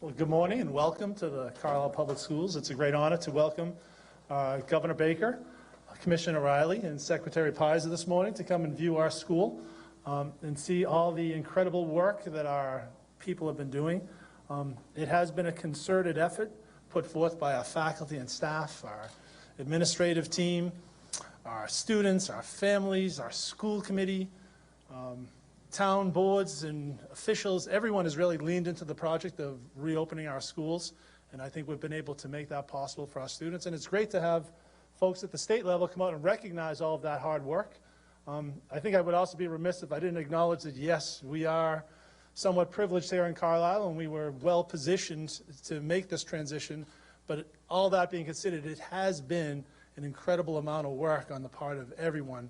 Well, good morning and welcome to the Carlisle Public Schools. It's a great honor to welcome Governor Baker, Commissioner Riley, and Secretary Pizer this morning to come and view our school and see all the incredible work that our people have been doing. It has been a concerted effort put forth by our faculty and staff, our administrative team, our students, our families, our school committee, town boards and officials. Everyone has really leaned into the project of reopening our schools, and I think we've been able to make that possible for our students. And it's great to have folks at the state level come out and recognize all of that hard work. I think I would also be remiss if I didn't acknowledge that, yes, we are somewhat privileged here in Carlisle, and we were well positioned to make this transition. But all that being considered, it has been an incredible amount of work on the part of everyone,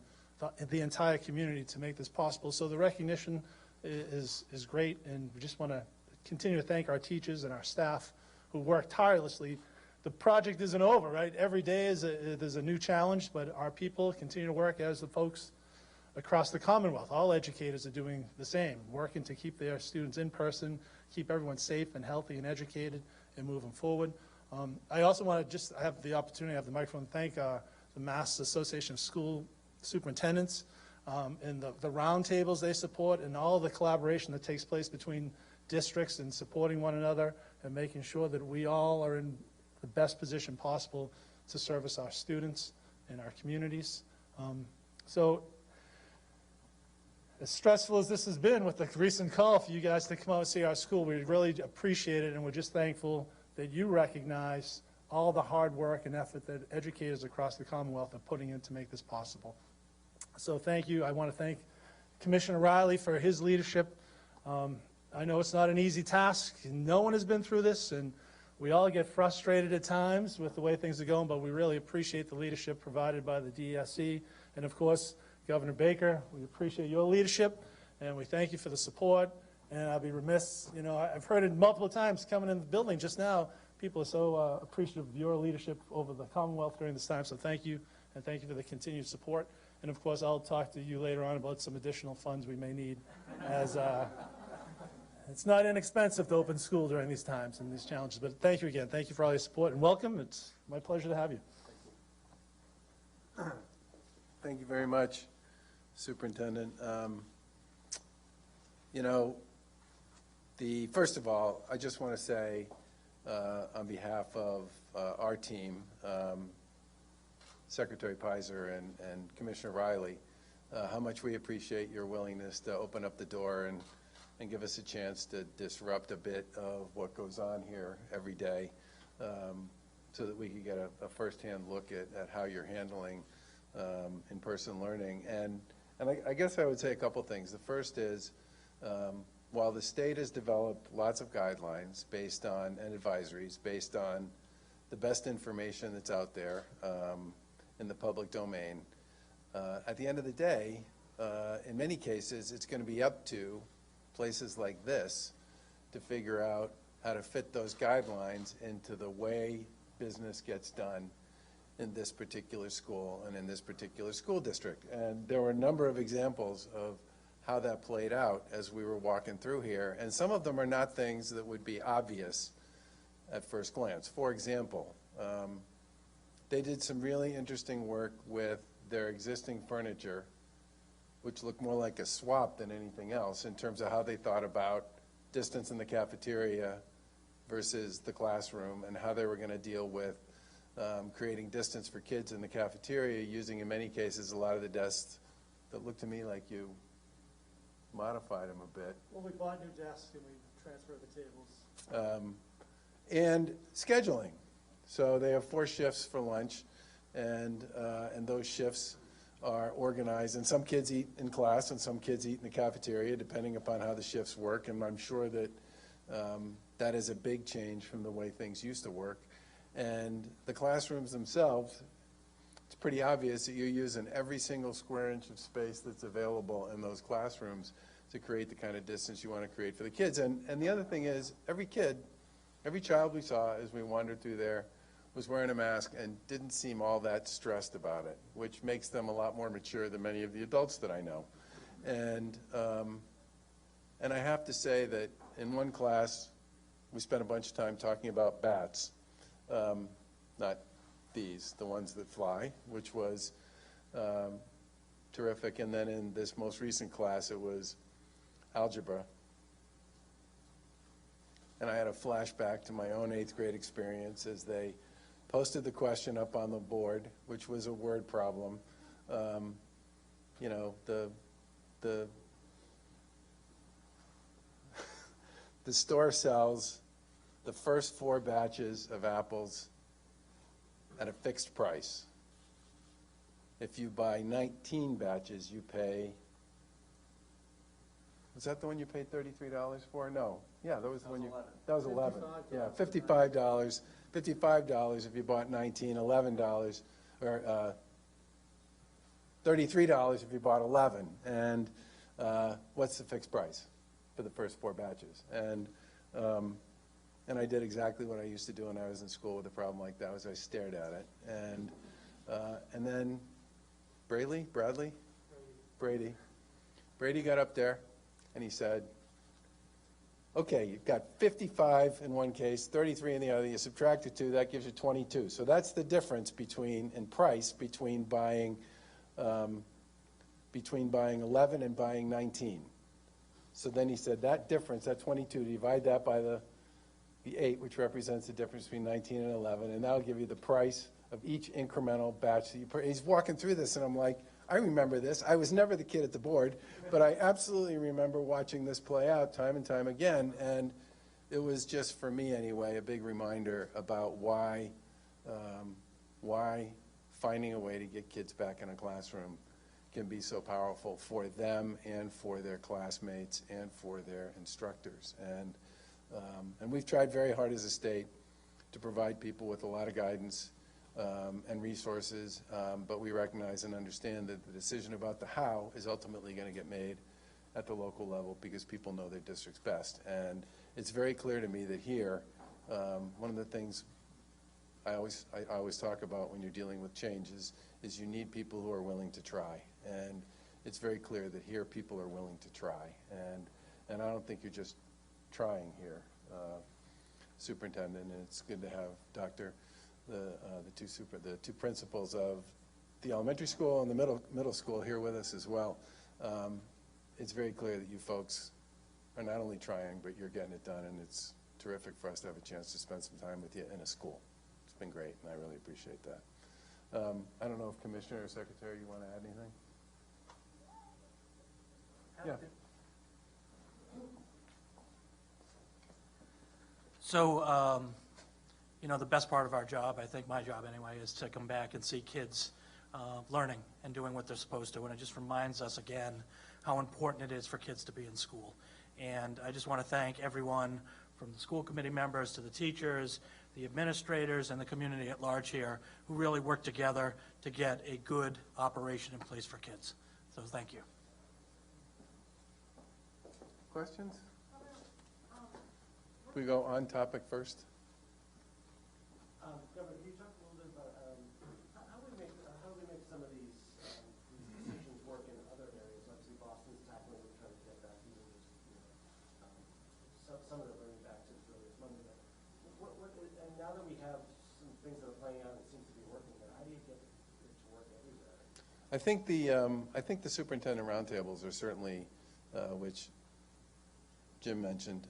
the entire community, to make this possible. So the recognition is great, and we just want to continue to thank our teachers and our staff who work tirelessly. The project isn't over, right? Every day there's a new challenge, but our people continue to work, as the folks across the Commonwealth. All educators are doing the same, working to keep their students in person, keep everyone safe and healthy and educated, and moving forward. I also want to I have the opportunity, I have the microphone, to thank the Mass Association of School Superintendents and the roundtables they support, and all the collaboration that takes place between districts and supporting one another and making sure that we all are in the best position possible to service our students and our communities. So as stressful as this has been with the recent call for you guys to come out and see our school, we really appreciate it, and we're just thankful that you recognize all the hard work and effort that educators across the Commonwealth are putting in to make this possible. So thank you. I want to thank Commissioner Riley for his leadership. I know it's not an easy task. No one has been through this, and we all get frustrated at times with the way things are going, but we really appreciate the leadership provided by the DSC. And of course, Governor Baker, we appreciate your leadership, and we thank you for the support. And I'll be remiss, I've heard it multiple times coming in the building just now. People are so appreciative of your leadership over the Commonwealth during this time, so thank you, and thank you for the continued support. And of course, I'll talk to you later on about some additional funds we may need, as it's not inexpensive to open school during these times and these challenges. But thank you again. Thank you for all your support, and welcome. It's my pleasure to have you. Thank you very much, Superintendent. First of all, I just want to say, on behalf of our team, Secretary Pizer and Commissioner Riley, how much we appreciate your willingness to open up the door and give us a chance to disrupt a bit of what goes on here every day, so that we can get a firsthand look at how you're handling in-person learning. And I guess I would say a couple things. The first is, while the state has developed lots of guidelines based on, and advisories based on the best information that's out there in the public domain, at the end of the day, in many cases, it's going to be up to places like this to figure out how to fit those guidelines into the way business gets done in this particular school and in this particular school district. And there were a number of examples of how that played out as we were walking through here. And some of them are not things that would be obvious at first glance. For example, they did some really interesting work with their existing furniture, which looked more like a swap than anything else in terms of how they thought about distance in the cafeteria versus the classroom, and how they were going to deal with creating distance for kids in the cafeteria, using in many cases a lot of the desks that looked to me like you modified them a bit. Well, we bought new desks and we transferred the tables. And scheduling. So they have 4 shifts for lunch, and those shifts are organized, and some kids eat in class and some kids eat in the cafeteria, depending upon how the shifts work. And I'm sure that that is a big change from the way things used to work. And the classrooms themselves, it's pretty obvious that you're using every single square inch of space that's available in those classrooms to create the kind of distance you want to create for the kids. And the other thing is, every child we saw as we wandered through there was wearing a mask and didn't seem all that stressed about it, which makes them a lot more mature than many of the adults that I know. And I have to say that in one class, we spent a bunch of time talking about bats, not these, the ones that fly, which was terrific. And then in this most recent class, it was algebra. And I had a flashback to my own 8th grade experience as they posted the question up on the board, which was a word problem. You know, the store sells the first 4 batches of apples at a fixed price. If you buy 19 batches, you pay, was that the one you paid $33 for? No. Yeah, that was the one you, that was 11. Yeah, $55. $55 if you bought 19, $11, or $33 if you bought 11. And what's the fixed price for the first 4 batches? And I did exactly what I used to do when I was in school with a problem like that, was I stared at it. And then Brady got up there and he said, okay, you've got 55 in one case, 33 in the other, you subtract the 2, that gives you 22. So that's the difference between, in price, between buying 11 and buying 19. So then he said that difference, that 22, divide that by the 8, which represents the difference between 19 and 11, and that'll give you the price of each incremental batch that you put. He's walking through this, and I'm like, I remember this. I was never the kid at the board, but I absolutely remember watching this play out time and time again, and it was just, for me anyway, a big reminder about why finding a way to get kids back in a classroom can be so powerful for them and for their classmates and for their instructors. And we've tried very hard as a state to provide people with a lot of guidance and resources, but we recognize and understand that the decision about the how is ultimately going to get made at the local level because people know their districts best. And it's very clear to me that here, one of the things I always talk about when you're dealing with change is you need people who are willing to try. And it's very clear that here people are willing to try. And I don't think you're just trying here, Superintendent. And it's good to have the two principals of the elementary school and the middle school here with us as well. It's very clear that you folks are not only trying, but you're getting it done, and it's terrific for us to have a chance to spend some time with you in a school. It's been great, and I really appreciate that. I don't know if Commissioner or Secretary, you want to add anything? Yeah. So, you know, the best part of our job, I think my job anyway, is to come back and see kids learning and doing what they're supposed to. And it just reminds us again how important it is for kids to be in school. And I just want to thank everyone from the school committee members to the teachers, the administrators, and the community at large here who really work together to get a good operation in place for kids. So thank you. Questions? We go on topic first. Governor, can you talk a little bit about how do we make some of these decisions work in other areas? Obviously, Boston's tackling, we're trying to get back even just some of the learning back to as early as Monday. And now that we have some things that are playing out and it seems to be working there, how do you get it to work everywhere? I think the superintendent roundtables are certainly, which Jim mentioned,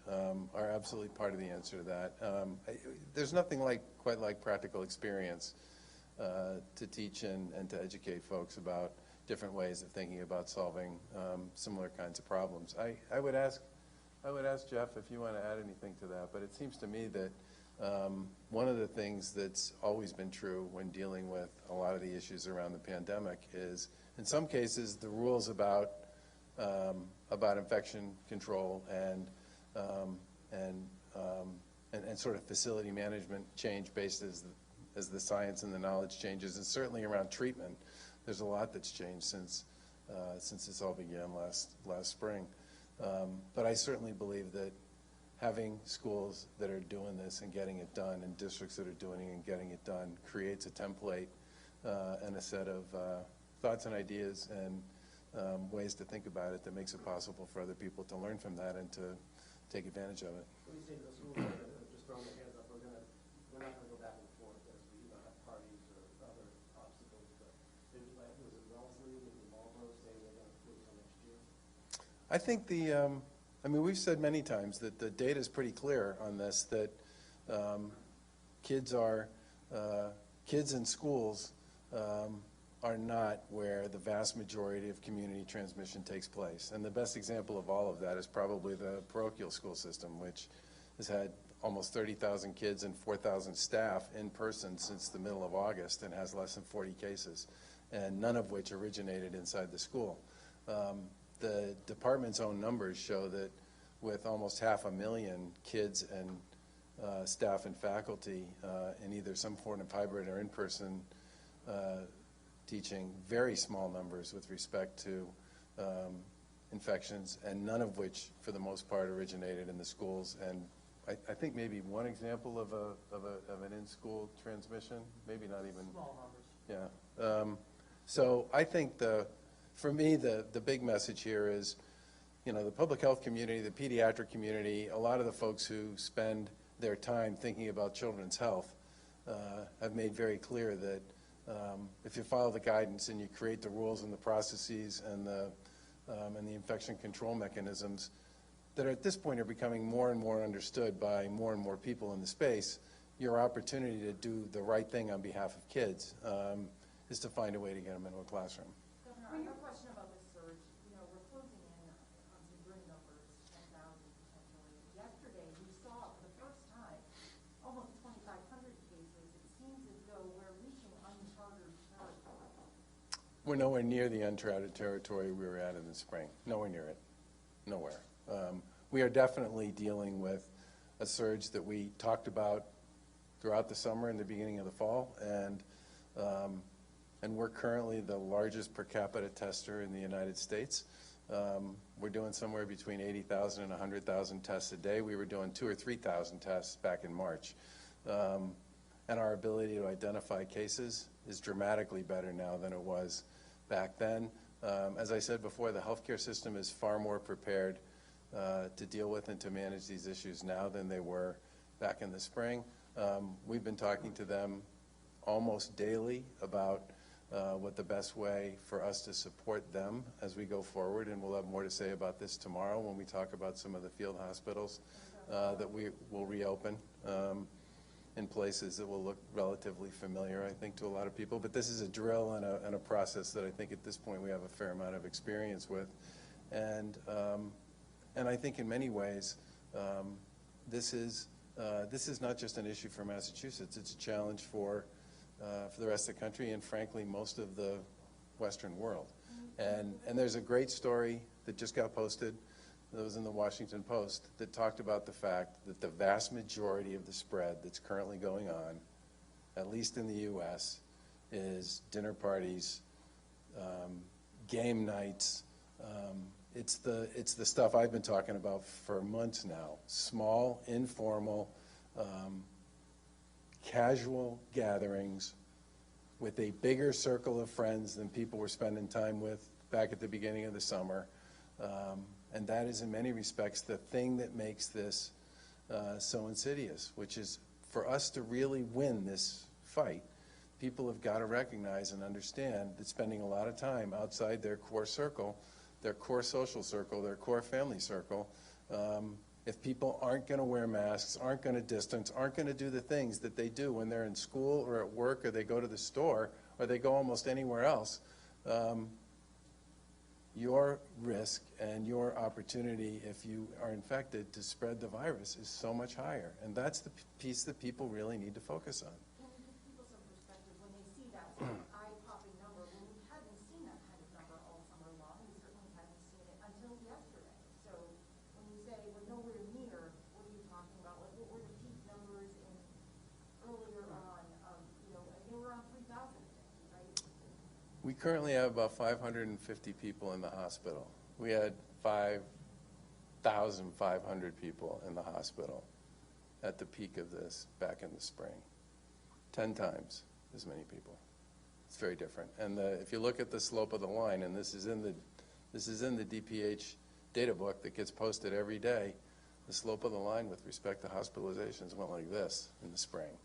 are absolutely part of the answer to that. There's nothing quite like practical experience to teach and to educate folks about different ways of thinking about solving similar kinds of problems. I would ask Jeff if you want to add anything to that, but it seems to me that one of the things that's always been true when dealing with a lot of the issues around the pandemic is, in some cases, the rules about infection control and sort of facility management change based as the science and the knowledge changes, and certainly around treatment. There's a lot that's changed since this all began last spring. But I certainly believe that having schools that are doing this and getting it done, and districts that are doing it and getting it done, creates a template and a set of thoughts and ideas and ways to think about it that makes it possible for other people to learn from that and to take advantage of it. What do you say to the schools was it Wellesley and Marlboro saying they're going to put it until next year? I think I mean, we've said many times that the data is pretty clear on this, that kids in schools are not where the vast majority of community transmission takes place. And the best example of all of that is probably the parochial school system, which has had almost 30,000 kids and 4,000 staff in person since the middle of August and has less than 40 cases, and none of which originated inside the school. The department's own numbers show that with almost 500,000 kids and staff and faculty in either some form of hybrid or in-person teaching, very small numbers with respect to infections, and none of which, for the most part, originated in the schools. And I think maybe one example of an in-school transmission, maybe not even. Small numbers. Yeah. So I think for me, the big message here is, you know, the public health community, the pediatric community, a lot of the folks who spend their time thinking about children's health have made very clear that if you follow the guidance and you create the rules and the processes and the infection control mechanisms that at this point are becoming more and more understood by more and more people in the space, your opportunity to do the right thing on behalf of kids is to find a way to get them into a classroom. Governor, I have a question about this surge. You know, we're closing in on some grim numbers, 10,000 potentially. Yesterday, we saw for the first time almost 2,500 cases. It seems as though we're reaching uncharted territory. We're nowhere near the uncharted territory we were at in the spring. Nowhere near it. Nowhere. We are definitely dealing with a surge that we talked about throughout the summer and the beginning of the fall, and we're currently the largest per capita tester in the United States. We're doing somewhere between 80,000 and 100,000 tests a day. We were doing 2,000 or 3,000 tests back in March. And our ability to identify cases is dramatically better now than it was back then. As I said before, the healthcare system is far more prepared to deal with and to manage these issues now than they were back in the spring. We've been talking to them almost daily about what the best way for us to support them as we go forward, and we'll have more to say about this tomorrow when we talk about some of the field hospitals that we will reopen in places that will look relatively familiar, I think, to a lot of people. But this is a drill and a process that I think at this point we have a fair amount of experience with. And I think in many ways, this is not just an issue for Massachusetts. It's a challenge for the rest of the country and, frankly, most of the Western world. And there's a great story that just got posted that was in the Washington Post that talked about the fact that the vast majority of the spread that's currently going on, at least in the U.S., is dinner parties, game nights. It's the stuff I've been talking about for months now. Small, informal, casual gatherings with a bigger circle of friends than people were spending time with back at the beginning of the summer. And that is in many respects the thing that makes this so insidious, which is for us to really win this fight, people have got to recognize and understand that spending a lot of time outside their core circle, their core social circle, their core family circle, if people aren't going to wear masks, aren't going to distance, aren't going to do the things that they do when they're in school or at work or they go to the store or they go almost anywhere else, your risk and your opportunity, if you are infected, to spread the virus is so much higher. And that's the piece that people really need to focus on. Can we give people some perspective when they see that sort of eye-popping number? Well, we hadn't seen that kind of number all summer long. We certainly hadn't seen it until yesterday. So when you say we're nowhere near, what are you talking about? Like, what were the peak numbers in earlier on? They were around 3,000 a day, right? We currently have about 550 people in the hospital. We had 5,500 people in the hospital at the peak of this back in the spring. 10 times as many people. It's very different. And if you look at the slope of the line, and this is in the DPH data book that gets posted every day, the slope of the line with respect to hospitalizations went like this in the spring.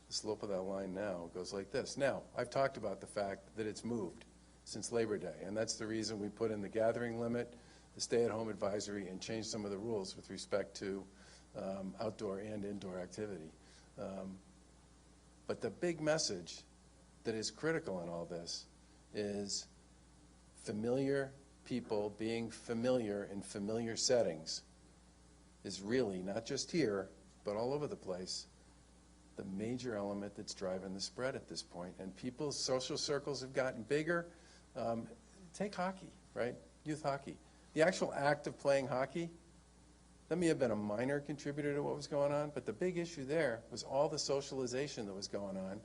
The slope of that line now goes like this. Now, I've talked about the fact that it's moved since Labor Day, and that's the reason we put in the gathering limit, the stay-at-home advisory, and changed some of the rules with respect to outdoor and indoor activity. But the big message that is critical in all this is familiar people being familiar in familiar settings is really, not just here, but all over the place, the major element that's driving the spread at this point. And people's social circles have gotten bigger. Take hockey, right? Youth hockey. The actual act of playing hockey, that may have been a minor contributor to what was going on, but the big issue there was all the socialization that was going on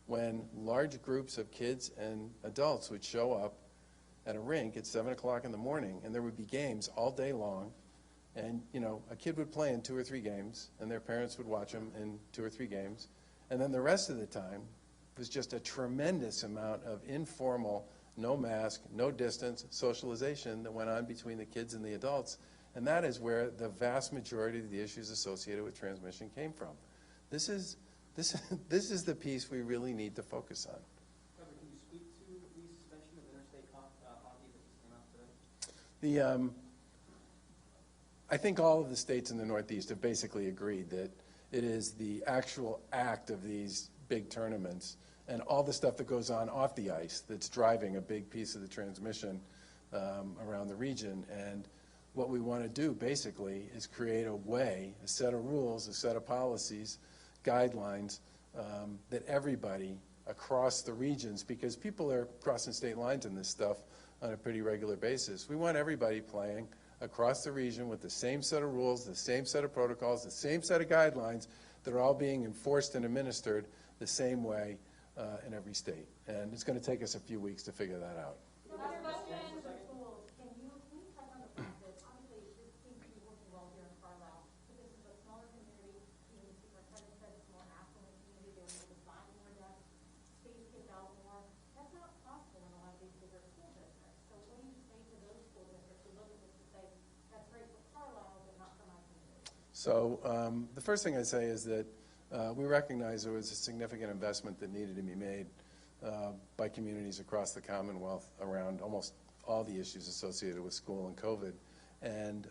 when large groups of kids and adults would show up at a rink at 7 o'clock in the morning, and there would be games all day long. And, you know, a kid would play in 2 or 3 games, and their parents would watch them in 2 or 3 games. And then the rest of the time was just a tremendous amount of informal, no mask, no distance socialization that went on between the kids and the adults. And that is where the vast majority of the issues associated with transmission came from. This is the piece we really need to focus on. Trevor, can you speak to the suspension of interstate hockey that just came out today? I think all of the states in the Northeast have basically agreed that it is the actual act of these big tournaments and all the stuff that goes on off the ice that's driving a big piece of the transmission around the region. And what we want to do basically is create a way, a set of rules, a set of policies, guidelines that everybody across the regions, because people are crossing state lines in this stuff on a pretty regular basis. We want everybody playing across the region with the same set of rules, the same set of protocols, the same set of guidelines that are all being enforced and administered the same way in every state. And it's going to take us a few weeks to figure that out. Last question. Schools, can you touch on the fact that obviously this seems to be working well here in Carlisle, but this is a smaller community, the superintendent said it's more affluent community, they're able to design more desks, space kids out more. That's not possible in a lot of these bigger school districts. So what do you say to those school districts who look at this and say, that's great for Carlisle, but not for my community? So the first thing I say is that we recognize there was a significant investment that needed to be made by communities across the Commonwealth around almost all the issues associated with school and COVID. And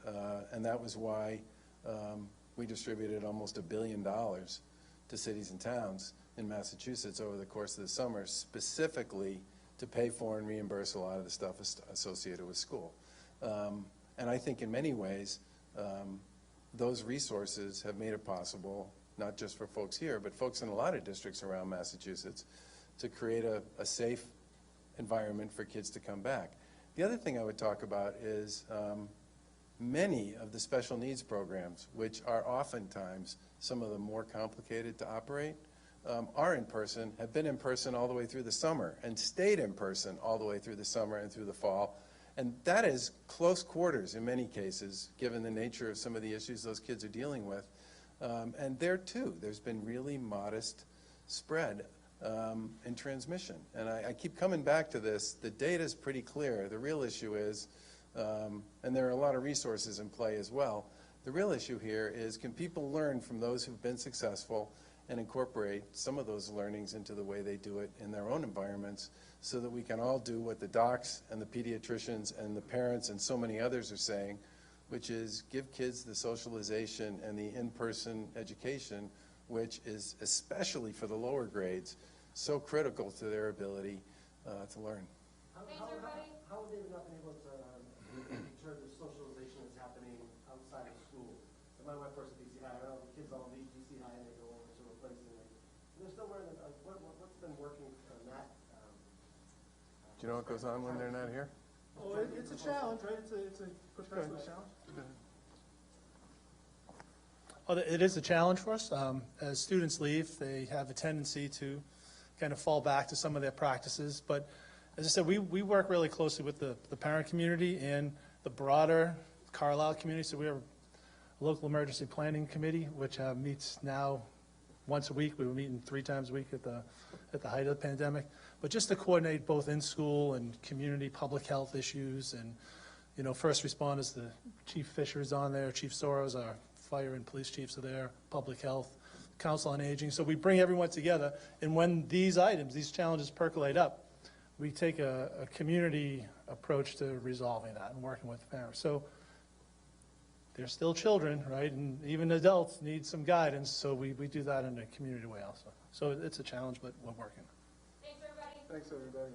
that was why we distributed almost $1 billion to cities and towns in Massachusetts over the course of the summer, specifically to pay for and reimburse a lot of the stuff associated with school. And I think in many ways, those resources have made it possible, not just for folks here, but folks in a lot of districts around Massachusetts, to create a safe environment for kids to come back. The other thing I would talk about is many of the special needs programs, which are oftentimes some of the more complicated to operate, are in person, have been in person all the way through the summer, and stayed in person all the way through the summer and through the fall. And that is close quarters in many cases, given the nature of some of the issues those kids are dealing with. And there too, there's been really modest spread in transmission. And I keep coming back to this. The data is pretty clear. The real issue is, and there are a lot of resources in play as well, the real issue here is, can people learn from those who've been successful and incorporate some of those learnings into the way they do it in their own environments, so that we can all do what the docs and the pediatricians and the parents and so many others are saying, which is give kids the socialization and the in-person education, which is, especially for the lower grades, so critical to their ability to learn. Thanks, everybody. How have they not been able to make sure the socialization is happening outside of school? So my wife works at DC High. I know the kids all leave DC High and they go over to a place and they're still wearing it. What's been working on that? Do you know what goes on when they're not here? Oh, it's a challenge, right? It's a professional challenge. Oh, it is a challenge for us. As students leave, they have a tendency to kind of fall back to some of their practices. But as I said, we work really closely with the parent community and the broader Carlisle community. So we have a local emergency planning committee, which meets now once a week. We were meeting 3 times a week at the height of the pandemic. But just to coordinate both in-school and community public health issues, and, you know, first responders, the Chief Fisher's on there, Chief Soros, our fire and police chiefs are there, public health, Council on Aging. So we bring everyone together, and when these items, these challenges percolate up, we take a community approach to resolving that and working with parents. So they're still children, right? And even adults need some guidance, so we do that in a community way also. So it's a challenge, but we're working. Thanks, everybody. Thanks, everybody.